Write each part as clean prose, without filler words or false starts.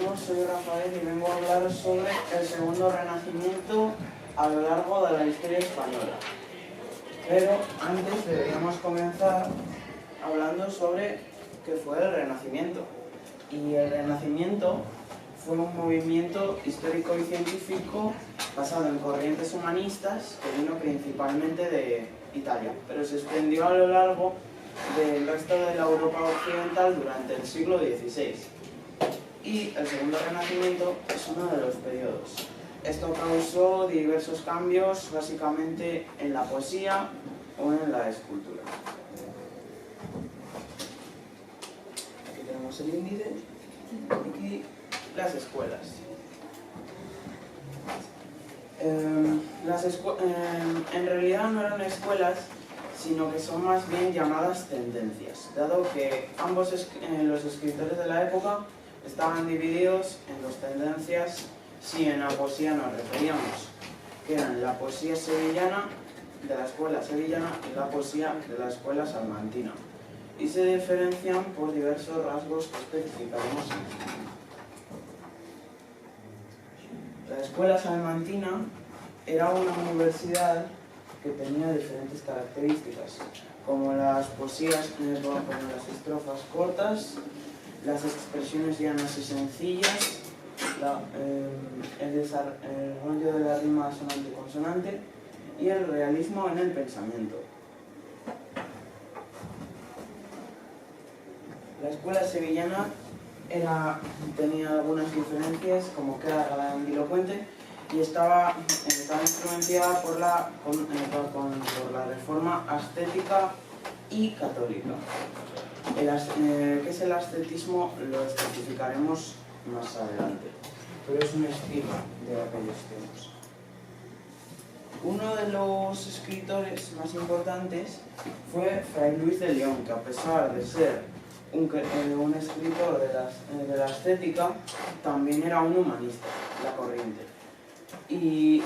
Yo soy Rafael y vengo a hablar sobre el segundo renacimiento a lo largo de la historia española. Pero antes deberíamos comenzar hablando sobre qué fue el Renacimiento. Y el Renacimiento fue un movimiento histórico y científico basado en corrientes humanistas que vino principalmente de Italia, pero se extendió a lo largo del resto de la Europa occidental durante el siglo XVI. Y el segundo renacimiento es uno de los periodos. Esto causó diversos cambios, básicamente en la poesía o en la escultura. Aquí tenemos el índice y aquí las escuelas. En realidad no eran escuelas, sino que son más bien llamadas tendencias, dado que ambos los escritores de la época estaban divididos en dos tendencias. Si en la poesía nos referíamos, que eran la poesía sevillana, de la escuela sevillana, y la poesía de la escuela salmantina, y se diferencian por diversos rasgos que especificaremos. La escuela salmantina era una universidad que tenía diferentes características, como las poesías, como las estrofas cortas, las expresiones llanas y sencillas, el rollo de la rima sonante-consonante y el realismo en el pensamiento. La escuela sevillana tenía algunas diferencias, como que era grandilocuente y estaba influenciada por la reforma ascética y católica. ¿Qué es el ascetismo? Lo especificaremos más adelante, pero es un estilo de aquellos tiempos. Uno de los escritores más importantes fue Fray Luis de León, que a pesar de ser un escritor de la estética, también era un humanista, la corriente. Y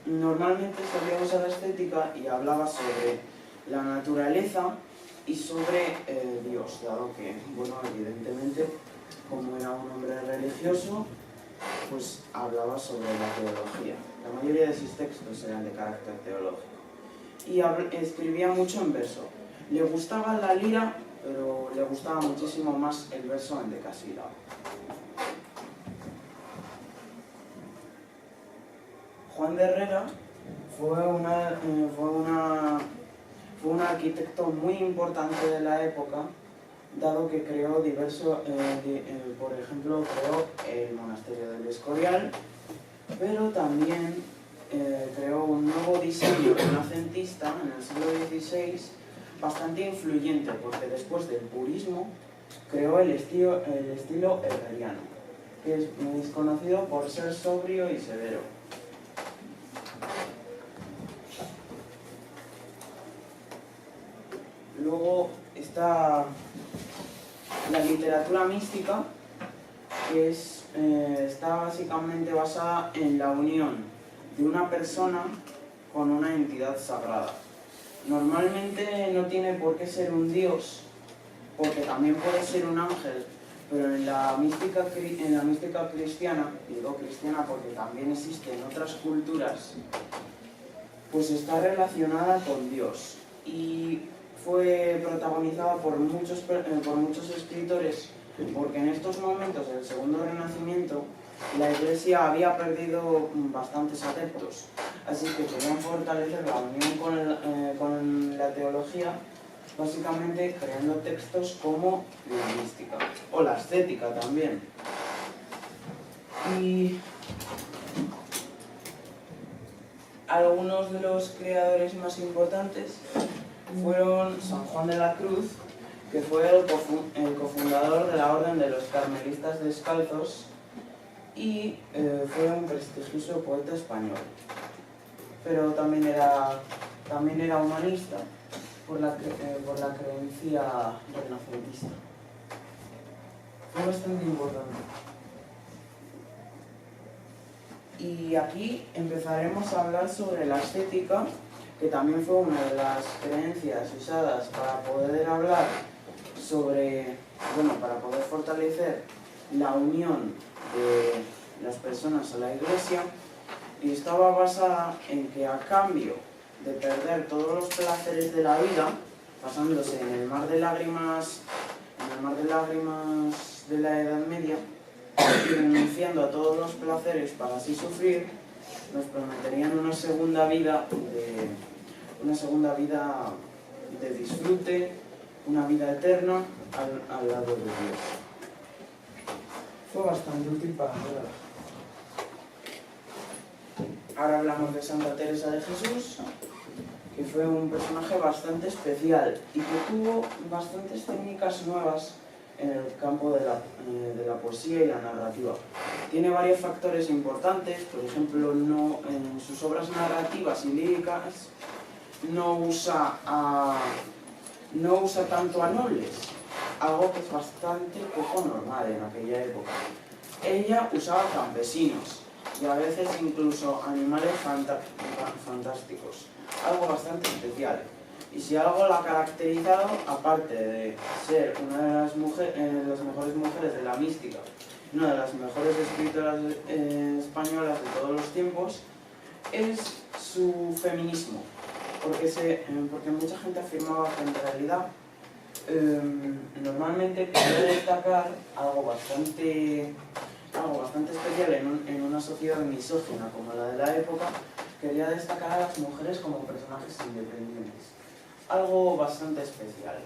normalmente solía usar la estética y hablaba sobre la naturaleza y sobre Dios, dado que, bueno, evidentemente, como era un hombre religioso, pues hablaba sobre la teología. La mayoría de sus textos eran de carácter teológico. Y escribía mucho en verso. Le gustaba la lira, pero le gustaba muchísimo más el verso en decasílabo. Juan de Herrera fue un arquitecto muy importante de la época, dado que creó por ejemplo, creó el monasterio del Escorial, pero también creó un nuevo diseño renacentista en el siglo XVI, bastante influyente, porque después del purismo creó el estilo herreriano, que es conocido por ser sobrio y severo. Luego está la literatura mística, que está básicamente basada en la unión de una persona con una entidad sagrada. Normalmente no tiene por qué ser un dios, porque también puede ser un ángel, pero en la mística cristiana, digo cristiana porque también existe en otras culturas, pues está relacionada con Dios. Y fue protagonizada por muchos escritores, porque en estos momentos del segundo renacimiento la Iglesia había perdido bastantes adeptos, así que querían fortalecer la unión con la teología, básicamente creando textos como la mística o la ascética también. Y algunos de los creadores más importantes fueron San Juan de la Cruz, que fue el cofundador de la Orden de los Carmelistas Descalzos y fue un prestigioso poeta español. Pero también era humanista por la creencia renacentista. Fue bastante importante. Y aquí empezaremos a hablar sobre la estética, que también fue una de las creencias usadas para poder hablar para poder fortalecer la unión de las personas a la Iglesia, y estaba basada en que a cambio de perder todos los placeres de la vida, basándose en el mar de lágrimas, de la Edad Media, y renunciando a todos los placeres para así sufrir, nos prometerían una segunda vida de disfrute, una vida eterna al lado de Dios. Fue bastante útil para mí. Ahora hablamos de Santa Teresa de Jesús, que fue un personaje bastante especial y que tuvo bastantes técnicas nuevas en el campo de la poesía y la narrativa. Tiene varios factores importantes, por ejemplo, en sus obras narrativas y líricas no usa tanto a nobles, algo que es bastante poco normal en aquella época. Ella usaba campesinos y a veces incluso animales fantásticos, algo bastante especial. Y si algo la ha caracterizado, aparte de ser una de las mejores mujeres de la mística, una de las mejores escritoras españolas de todos los tiempos, es su feminismo. Porque mucha gente afirmaba que en realidad normalmente quería destacar algo bastante especial en una sociedad misógina como la de la época. Quería destacar a las mujeres como personajes independientes. Algo bastante especial.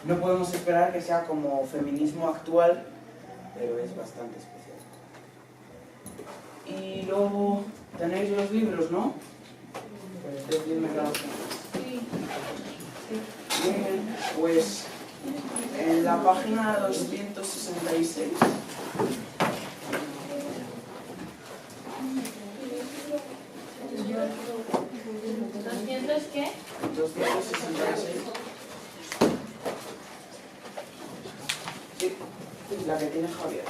No podemos esperar que sea como feminismo actual, pero es bastante especial. Y luego tenéis los libros, ¿no? Decidme la opción. Bien, pues en la página 266. ¿200 qué? 266. Sí, la que tiene Javier.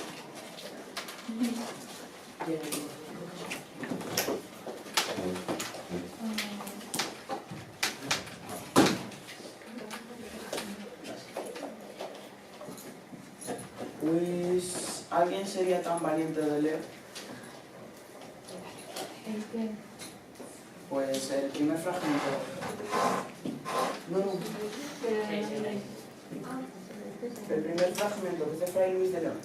Pues, ¿alguien sería tan valiente de leer? ¿El qué? Pues el primer fragmento. No. El primer fragmento, que es de Fray Luis de León.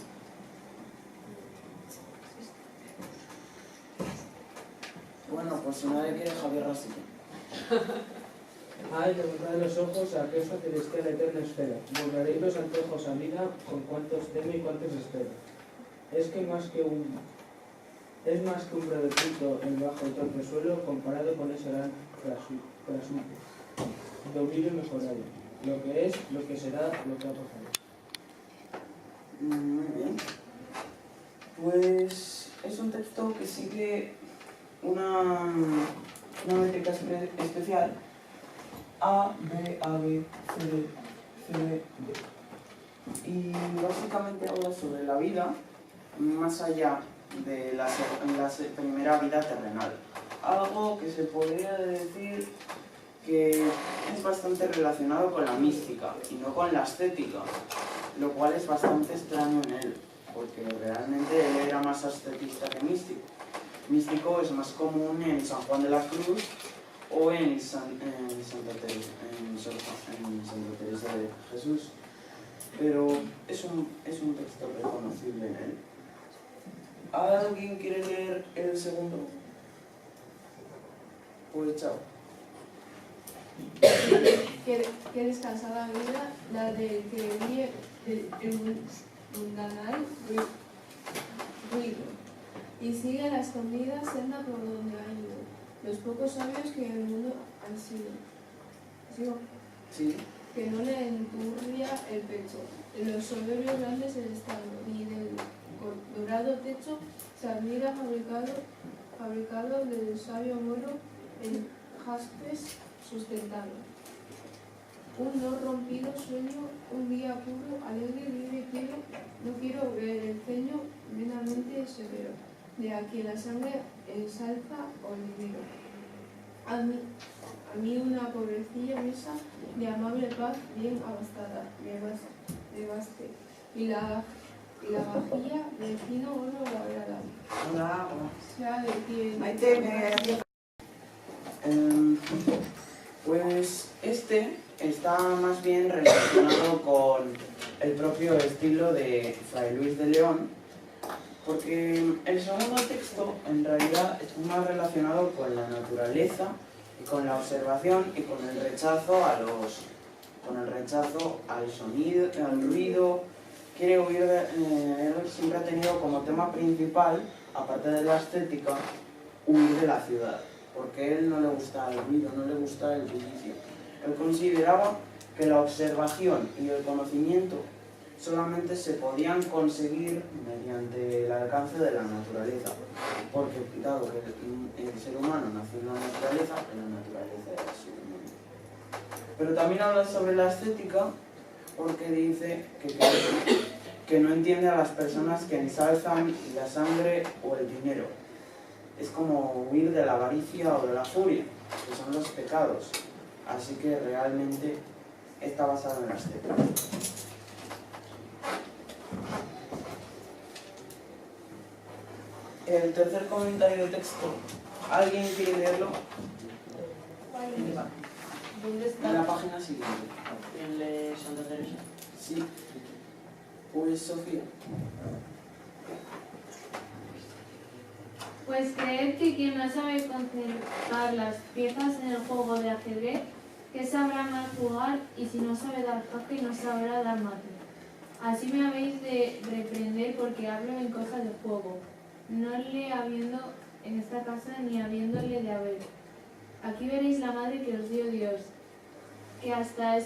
Bueno, pues si nadie quiere, Javier Rasito. Ay, levantad los ojos a aquella celestial eterna esfera. Borraréis los antojos a vida con cuantos teme y cuantos espera. Es más que un breve punto en bajo y torpe suelo comparado con ese gran trasunto. Dominio mejorado. Lo que es, lo que será, lo que ha pasado. Muy bien. Pues es un texto que sigue una métrica especial. A, B, A, B, C, D, C, D, D. Y básicamente habla sobre la vida más allá de la primera vida terrenal. Algo que se podría decir que es bastante relacionado con la mística y no con la estética, lo cual es bastante extraño en él, porque realmente él era más ascetista que místico. Místico es más común en San Juan de la Cruz o en Santa Teresa de Jesús, pero es un texto reconocible en él. ¿Alguien quiere leer el segundo? Pues chao. Qué descansada vida la del que vive el mundanal ruido y sigue a la escondida senda por donde ha ido los pocos sabios que en el mundo han sido. ¿Sigo? Sí. Que no le enturria el pecho, en los soberbios grandes el estado, ni del dorado techo se admira fabricado del sabio moro en jaspes sustentado. Un no rompido sueño, un día puro, alegre, libre quiero, no quiero ver el ceño plenamente severo, de a quien la sangre ensalza o libero. A mí una pobrecilla mesa de amable paz bien abastada, me baste, y la vajilla del fino oro labrada. Hola. Sea de pie. Maite, Pues este está más bien relacionado con el propio estilo de Fray Luis de León, porque el segundo texto en realidad es más relacionado con la naturaleza y con la observación y con el rechazo al sonido, al ruido. Quiere huir él siempre ha tenido como tema principal, aparte de la estética, huir de la ciudad, porque a él no le gusta el ruido, no le gusta el bullicio. Él consideraba que la observación y el conocimiento solamente se podían conseguir mediante el alcance de la naturaleza, porque dado que el ser humano nació en la naturaleza es su mundo. Pero también habla sobre la estética porque dice que no entiende a las personas que ensalzan la sangre o el dinero. Es como huir de la avaricia o de la furia, que son los pecados. Así que realmente está basado en la estética. El tercer comentario de texto, ¿alguien quiere leerlo? ¿Dónde En está? la página siguiente. El de Santa Teresa. Sí. Pues Sofía. Pues creer que quien no sabe concertar las piezas en el juego de ajedrez, que sabrá mal jugar, y si no sabe dar jaque, no sabrá dar mate. Así me habéis de reprender porque hablo en cosas de juego, no le habiendo en esta casa ni habiéndole de haber. Aquí veréis la madre que os dio Dios, que hasta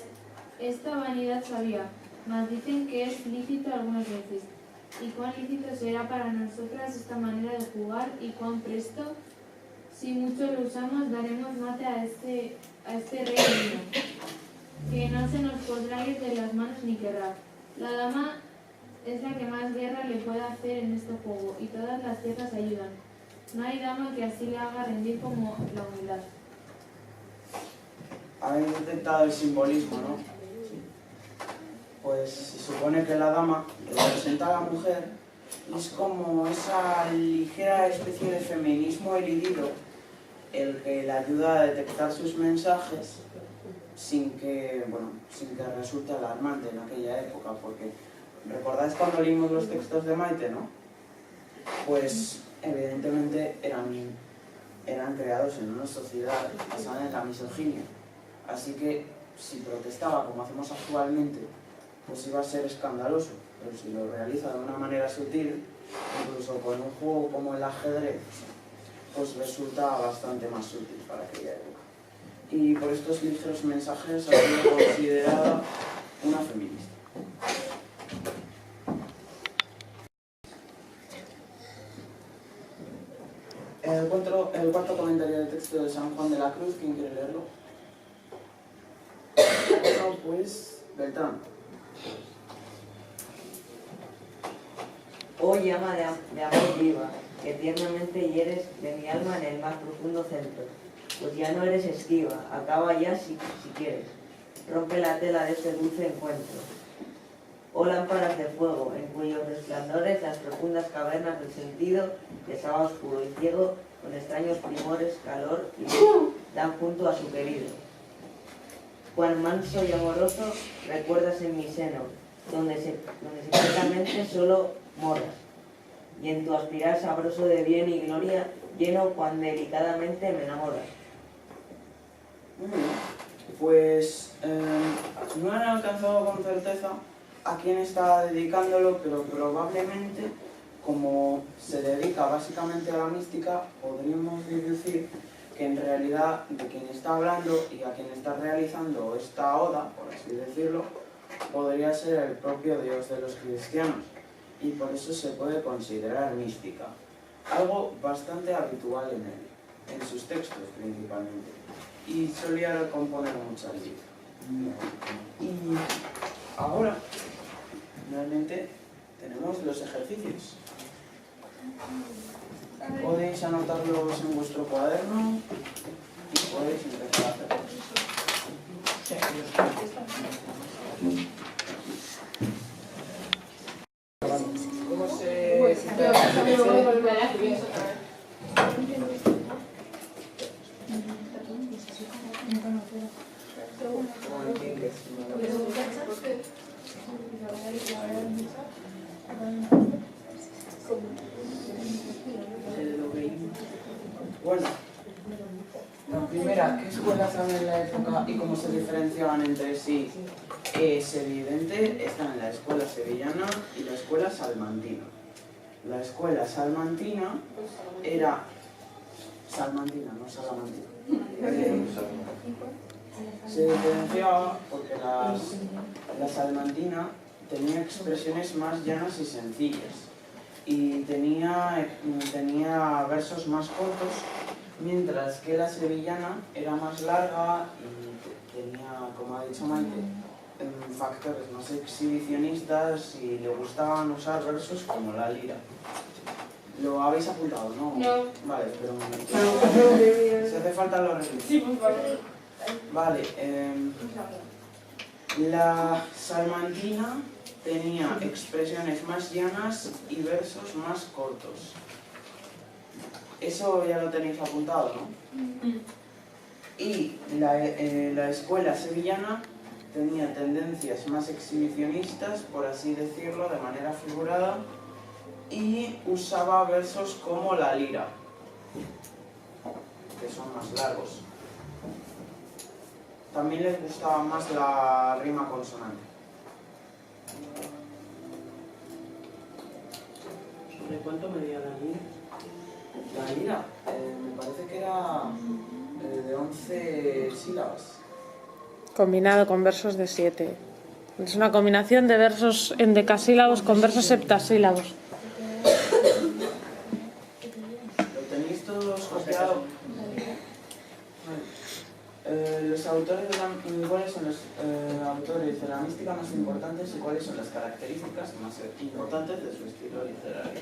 esta vanidad sabía, mas dicen que es lícito algunas veces. Y cuán lícito será para nosotras esta manera de jugar, y cuán presto, si mucho lo usamos, daremos mate a este rey mío, que no se nos podrá ir de las manos ni querrá. La dama es la que más guerra le puede hacer en este juego, y todas las piezas ayudan. No hay dama que así le haga rendir como la humildad. Habéis detectado el simbolismo, ¿no? Pues se supone que la dama representa a la mujer y es como esa ligera especie de feminismo elidido el que le ayuda a detectar sus mensajes sin que resulte alarmante en aquella época, porque ¿recordáis cuando leímos los textos de Maite, no? Pues evidentemente eran creados en una sociedad basada en la misoginia, así que si protestaba como hacemos actualmente, pues iba a ser escandaloso, pero si lo realiza de una manera sutil, incluso con un juego como el ajedrez, pues resulta bastante más útil para aquella época. Y por estos ligeros mensajes ha sido considerada una feminista. El cuarto comentario del texto de San Juan de la Cruz, ¿quién quiere leerlo? Bueno, pues Beltrán. oh llama de amor viva, que tiernamente hieres de mi alma en el más profundo centro, pues ya no eres esquiva, acaba ya si quieres, rompe la tela de este dulce encuentro. Oh lámparas de fuego, en cuyos resplandores las profundas cavernas del sentido desaba oscuro y ciego, con extraños primores, calor y luz, dan junto a su querido. Cuán manso y amoroso recuerdas en mi seno, donde secretamente solo moras, y en tu aspirar sabroso de bien y gloria, lleno cuán delicadamente me enamoras. Muy bien. Pues no han alcanzado con certeza a quién está dedicándolo, pero probablemente, como se dedica básicamente a la mística, podríamos deducir que en realidad de quien está hablando y a quien está realizando esta oda, por así decirlo, podría ser el propio Dios de los cristianos, y por eso se puede considerar mística, algo bastante habitual en él, en sus textos principalmente, y solía componer muchas letras. Y ahora, finalmente, tenemos los ejercicios. Podéis anotarlos en vuestro cuaderno y podéis empezar a hacerlos. Bueno, la primera, ¿qué escuelas había en la época y cómo se diferenciaban entre sí? Es evidente, están la escuela sevillana y la escuela salmantina. La escuela salmantina era... Salmantina, no salamantina. Se diferenciaba porque la salmantina tenía expresiones más llanas y sencillas y tenía versos más cortos, mientras que la sevillana era más larga y tenía, como ha dicho Maite, factores más exhibicionistas y le gustaban usar versos como la lira. ¿Lo habéis apuntado, no? No. Vale, pero si hace falta lo repito. Sí, por favor. Vale, la salmantina tenía expresiones más llanas y versos más cortos. Eso ya lo tenéis apuntado, ¿no? Y la escuela sevillana tenía tendencias más exhibicionistas, por así decirlo, de manera figurada, y usaba versos como la lira, que son más largos. También les gustaba más la rima consonante. ¿Sobre cuánto medía la lira? La lira, me parece que era de 11 sílabas. Combinado con versos de 7. Es una combinación de versos endecasílabos con versos septasílabos. ¿Lo tenéis todos copiado? Los autores ¿cuáles son los autores de la mística más importantes y cuáles son las características más importantes de su estilo literario?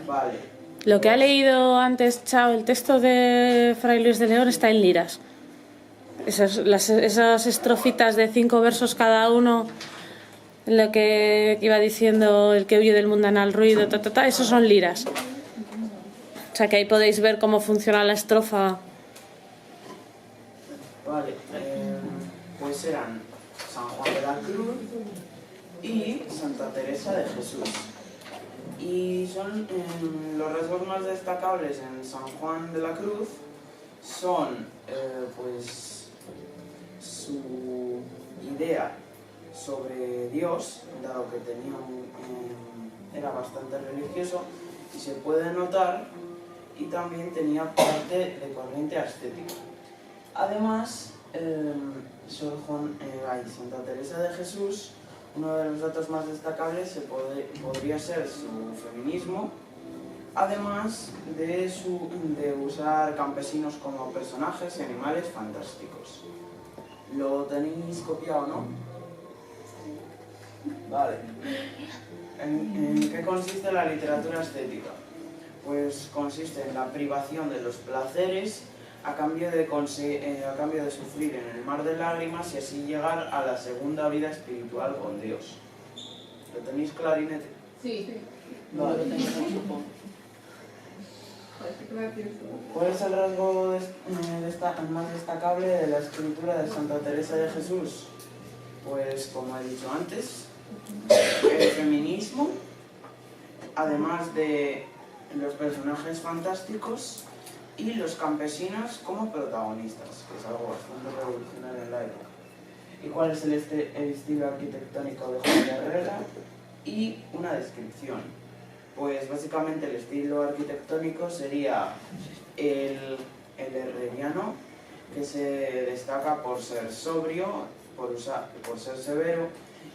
Vale. Lo que ha leído antes Chao, el texto de Fray Luis de León, está en liras. Esas estrofitas de 5 versos cada uno, en lo que iba diciendo el que huye del mundanal ruido, esos son liras. O sea que ahí podéis ver cómo funciona la estrofa. Vale, pues eran San Juan de la Cruz y Santa Teresa de Jesús. Y son los rasgos más destacables en San Juan de la Cruz son pues su idea sobre Dios, dado que tenía era bastante religioso y se puede notar, y también tenía parte de corriente ascética. Además, Santa Teresa de Jesús, uno de los datos más destacables podría ser su feminismo, además de usar campesinos como personajes y animales fantásticos. ¿Lo tenéis copiado, no? Vale. ¿En qué consiste la literatura estética? Pues consiste en la privación de los placeres a cambio de sufrir en el mar de lágrimas y así llegar a la segunda vida espiritual con Dios. ¿Lo tenéis clarinete? Sí. Vale. ¿Cuál es el rasgo más destacable de la escritura de Santa Teresa de Jesús? Pues, como he dicho antes, el feminismo, además de los personajes fantásticos y los campesinos como protagonistas, que es algo bastante revolucionario en la época. ¿Y cuál es el estilo arquitectónico de Juan de Herrera? Y una descripción. Pues básicamente el estilo arquitectónico sería el herreriano, que se destaca por ser sobrio, por ser severo,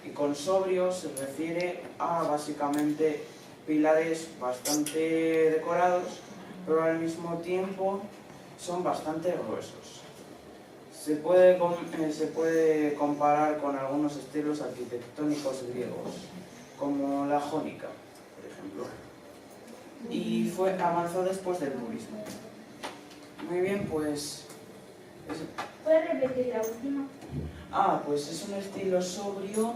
y con sobrio se refiere a básicamente pilares bastante decorados, pero al mismo tiempo son bastante gruesos. Se puede comparar con algunos estilos arquitectónicos griegos, como la jónica, por ejemplo, y avanzó después del purismo. Muy bien, pues... ¿Puedes repetir la última? Pues es un estilo sobrio,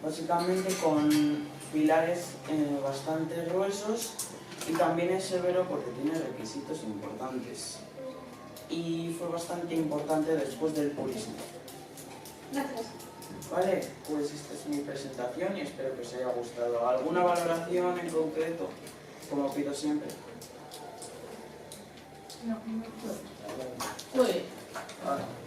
básicamente con pilares bastante gruesos, y también es severo porque tiene requisitos importantes. y fue bastante importante después del purismo. Gracias. Vale, pues esta es mi presentación y espero que os haya gustado. ¿Alguna valoración en concreto? Como pido siempre. No, no puedo. Muy bien. Vale.